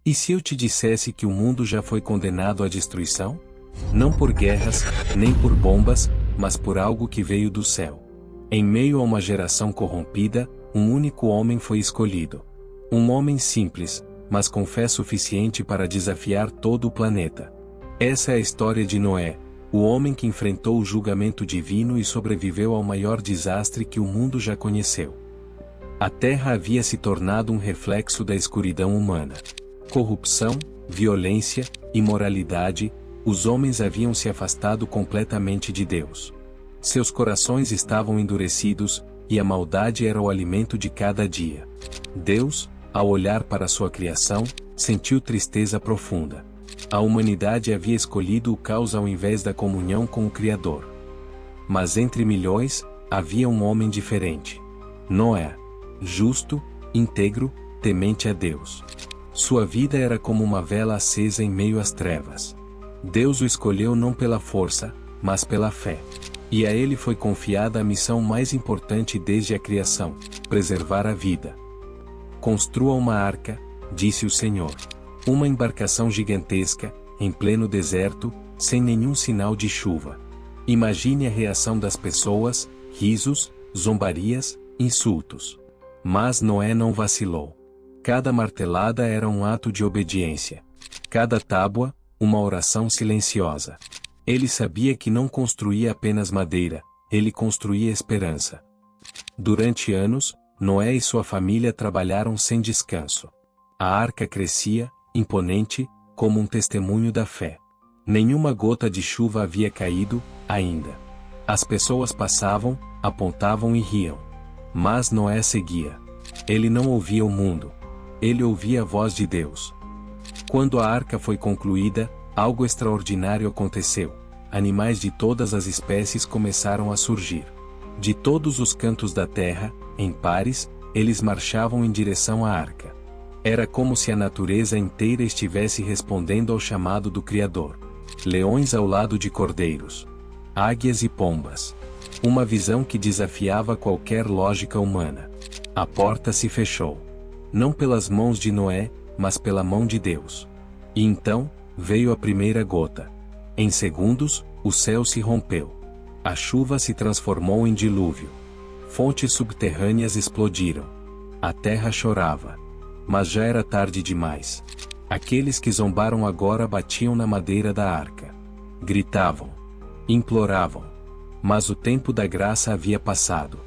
E se eu te dissesse que o mundo já foi condenado à destruição? Não por guerras, nem por bombas, mas por algo que veio do céu. Em meio a uma geração corrompida, um único homem foi escolhido. Um homem simples, mas com fé suficiente para desafiar todo o planeta. Essa é a história de Noé, o homem que enfrentou o julgamento divino e sobreviveu ao maior desastre que o mundo já conheceu. A Terra havia se tornado um reflexo da escuridão humana. Corrupção, violência, imoralidade, os homens haviam se afastado completamente de Deus. Seus corações estavam endurecidos, e a maldade era o alimento de cada dia. Deus, ao olhar para sua criação, sentiu tristeza profunda. A humanidade havia escolhido o caos ao invés da comunhão com o Criador. Mas entre milhões, havia um homem diferente. Noé. Justo, íntegro, temente a Deus. Sua vida era como uma vela acesa em meio às trevas. Deus o escolheu não pela força, mas pela fé. E a ele foi confiada a missão mais importante desde a criação: preservar a vida. Construa uma arca, disse o Senhor. Uma embarcação gigantesca, em pleno deserto, sem nenhum sinal de chuva. Imagine a reação das pessoas: risos, zombarias, insultos. Mas Noé não vacilou. Cada martelada era um ato de obediência. Cada tábua, uma oração silenciosa. Ele sabia que não construía apenas madeira, ele construía esperança. Durante anos, Noé e sua família trabalharam sem descanso. A arca crescia, imponente, como um testemunho da fé. Nenhuma gota de chuva havia caído, ainda. As pessoas passavam, apontavam e riam. Mas Noé seguia. Ele não ouvia o mundo. Ele ouvia a voz de Deus. Quando a arca foi concluída, algo extraordinário aconteceu. Animais de todas as espécies começaram a surgir. De todos os cantos da terra, em pares, eles marchavam em direção à arca. Era como se a natureza inteira estivesse respondendo ao chamado do Criador. Leões ao lado de cordeiros. Águias e pombas. Uma visão que desafiava qualquer lógica humana. A porta se fechou. Não pelas mãos de Noé, mas pela mão de Deus. E então, veio a primeira gota. Em segundos, o céu se rompeu. A chuva se transformou em dilúvio. Fontes subterrâneas explodiram. A terra chorava. Mas já era tarde demais. Aqueles que zombaram agora batiam na madeira da arca. Gritavam. Imploravam. Mas o tempo da graça havia passado.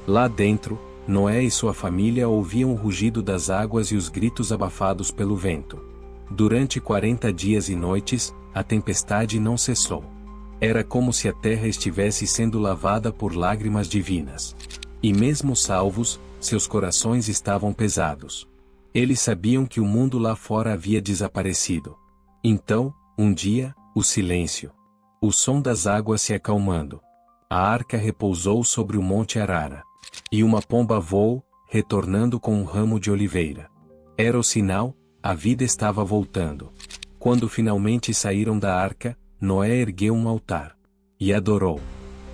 Lá dentro, Noé e sua família ouviam o rugido das águas e os gritos abafados pelo vento. Durante 40 dias e noites, a tempestade não cessou. Era como se a terra estivesse sendo lavada por lágrimas divinas. E mesmo salvos, seus corações estavam pesados. Eles sabiam que o mundo lá fora havia desaparecido. Então, um dia, o silêncio. O som das águas se acalmando. A arca repousou sobre o Monte Arara. E uma pomba voou, retornando com um ramo de oliveira. Era o sinal, a vida estava voltando. Quando finalmente saíram da arca, Noé ergueu um altar. E adorou.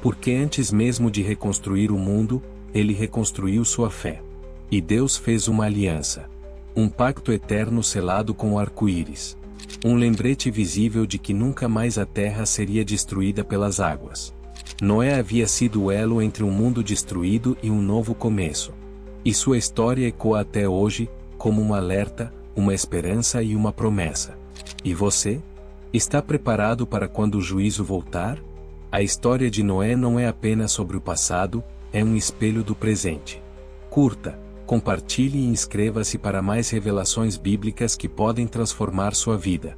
Porque antes mesmo de reconstruir o mundo, ele reconstruiu sua fé. E Deus fez uma aliança. Um pacto eterno selado com o arco-íris. Um lembrete visível de que nunca mais a terra seria destruída pelas águas. Noé havia sido o elo entre um mundo destruído e um novo começo. E sua história ecoa até hoje, como um alerta, uma esperança e uma promessa. E você? Está preparado para quando o juízo voltar? A história de Noé não é apenas sobre o passado, é um espelho do presente. Curta, compartilhe e inscreva-se para mais revelações bíblicas que podem transformar sua vida.